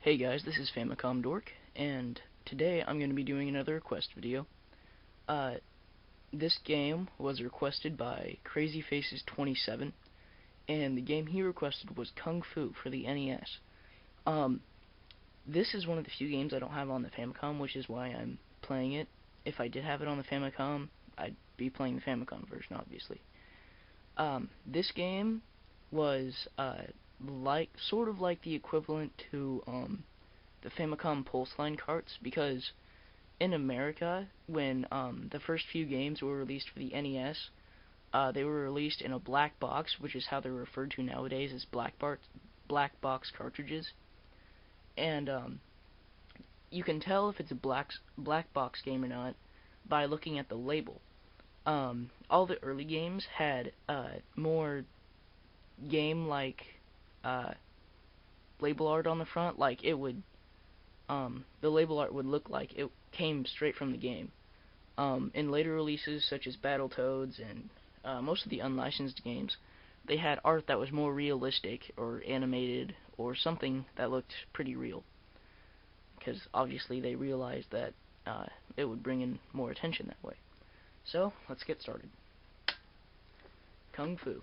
Hey guys, this is famicomdork, and today I'm going to be doing another request video. Uh, this game was requested by CrazyFaces27, and the game he requested was Kung Fu for the NES. This is one of the few games I don't have on the Famicom, which is why I'm playing it. If I did have it on the Famicom, I'd be playing the Famicom version, obviously. This game was, sort of like the equivalent to, the Famicom Pulse Line carts, because in America, when the first few games were released for the NES, they were released in a black box, which is how they're referred to nowadays as black box cartridges. And you can tell if it's a black box game or not by looking at the label. All the early games had more game-like label art on the front, like it would the label art would look like it came straight from the game. In later releases, such as Battletoads and most of the unlicensed games, they had art that was more realistic or animated or something that looked pretty real, because obviously they realized that it would bring in more attention that way. So, let's get started. Kung Fu.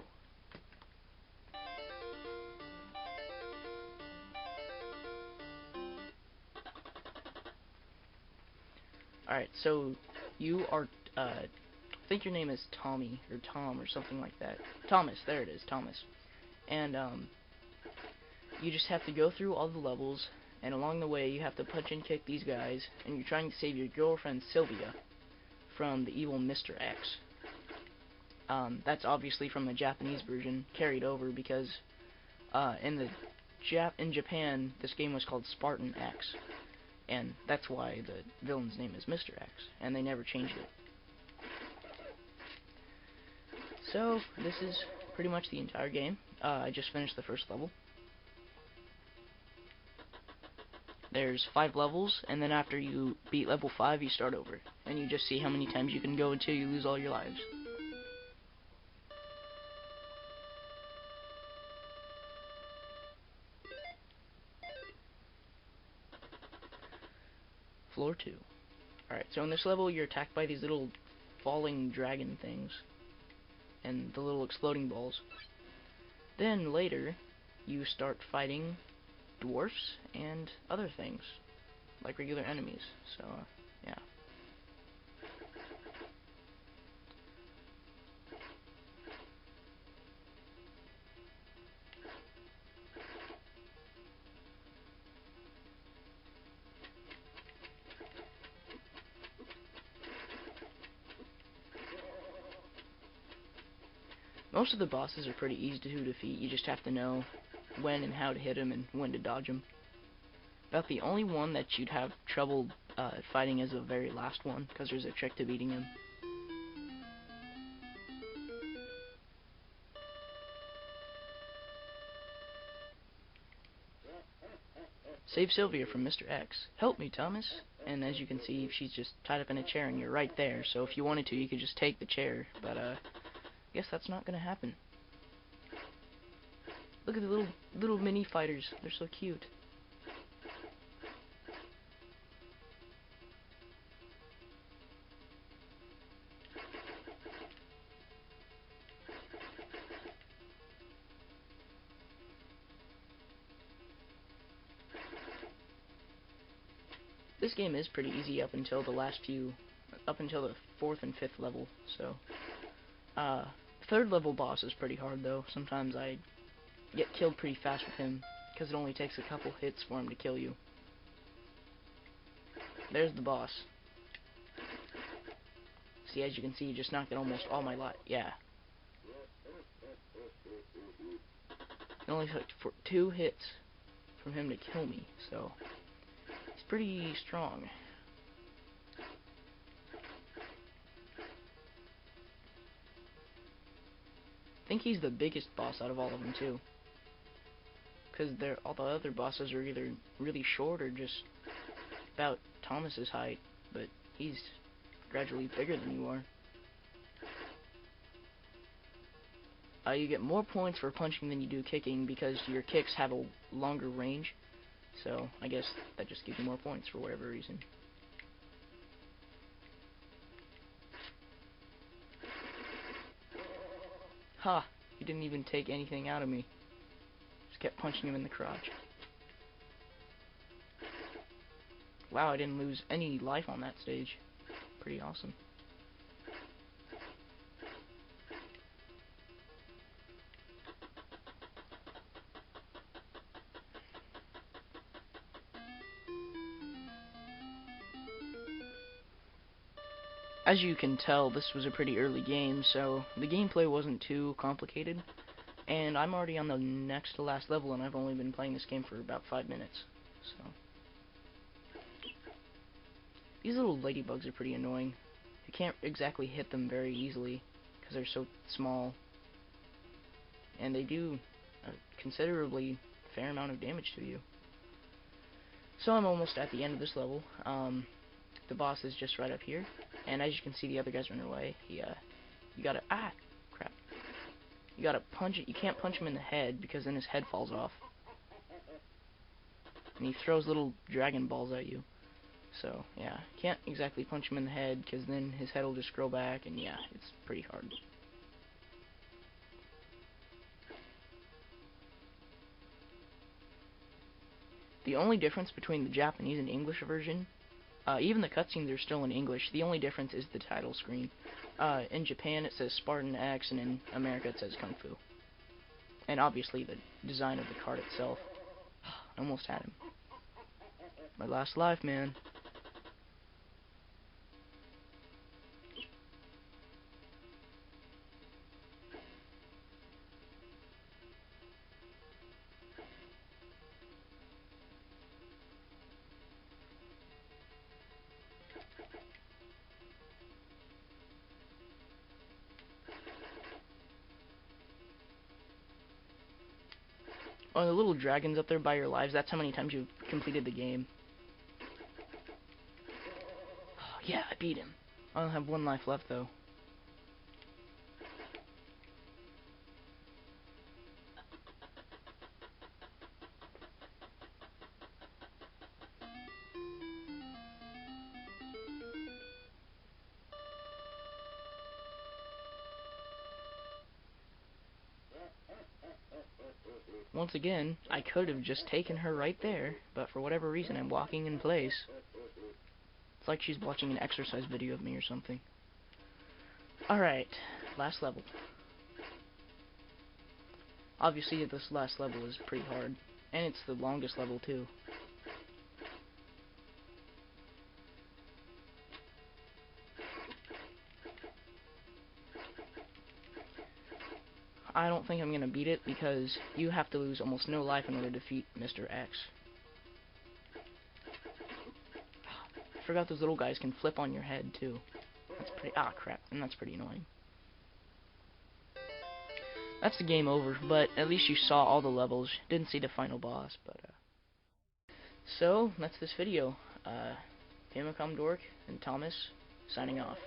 Alright, so you are, I think your name is Tommy, or Tom, or something like that. Thomas, there it is, Thomas. And, you just have to go through all the levels, and along the way you have to punch and kick these guys, and you're trying to save your girlfriend Sylvia from the evil Mr. X. That's obviously from the Japanese version, carried over, because, in Japan, this game was called Spartan X. And that's why the villain's name is Mr. X, and they never changed it. So, this is pretty much the entire game. I just finished the first level. There's 5 levels, and then after you beat level 5, you start over. And you just see how many times you can go until you lose all your lives. Floor 2. Alright, so in this level you're attacked by these little falling dragon things and the little exploding balls. Then later you start fighting dwarfs and other things like regular enemies. So yeah. Most of the bosses are pretty easy to defeat. You just have to know when and how to hit them and when to dodge them. About the only one that you'd have trouble fighting is the very last one, because there's a trick to beating him. Save Sylvia from Mr. X. Help me, Thomas. And as you can see, she's just tied up in a chair and you're right there, so if you wanted to, you could just take the chair, but I guess that's not gonna happen. Look at the little mini fighters. They're so cute. This game is pretty easy up until the 4th and 5th level, so 3rd level boss is pretty hard though. Sometimes I get killed pretty fast with him, because it only takes a couple hits for him to kill you. There's the boss. See, as you can see, you just knocked out almost all my life. Yeah. It only took 2 hits from him to kill me, so he's pretty strong. I think he's the biggest boss out of all of them too, because all the other bosses are either really short or just about Thomas's height, but he's gradually bigger than you are. You get more points for punching than you do kicking, because your kicks have a longer range. So I guess that just gives you more points for whatever reason. Ha! He didn't even take anything out of me. Just kept punching him in the crotch. Wow, I didn't lose any life on that stage. Pretty awesome. As you can tell, this was a pretty early game, so the gameplay wasn't too complicated. And I'm already on the next to last level, and I've only been playing this game for about 5 minutes. So these little ladybugs are pretty annoying. You can't exactly hit them very easily because they're so small, and they do a considerably fair amount of damage to you. So I'm almost at the end of this level. The boss is just right up here, and as you can see, the other guys running away. You gotta crap. You gotta punch it. You can't punch him in the head because then his head falls off, and he throws little dragon balls at you. So yeah, can't exactly punch him in the head because then his head will just grow back, and yeah, it's pretty hard. The only difference between the Japanese and English version, even the cutscenes are still in English. The only difference is the title screen. In Japan it says Spartan X, and in America it says Kung Fu. And obviously the design of the card itself. I almost had him. My last life, man. Oh, the little dragons up there by your lives, that's how many times you've completed the game. Oh, yeah, I beat him. I only have 1 life left, though. Once again, I could have just taken her right there, but for whatever reason I'm walking in place. It's like she's watching an exercise video of me or something. Alright, last level. Obviously this last level is pretty hard, and it's the longest level too. I don't think I'm going to beat it because you have to lose almost no life in order to defeat Mr. X. I forgot those little guys can flip on your head too. That's pretty... crap. And that's pretty annoying. That's the game over, but at least you saw all the levels. Didn't see the final boss, but... So, that's this video. famicomdork and Thomas, signing off.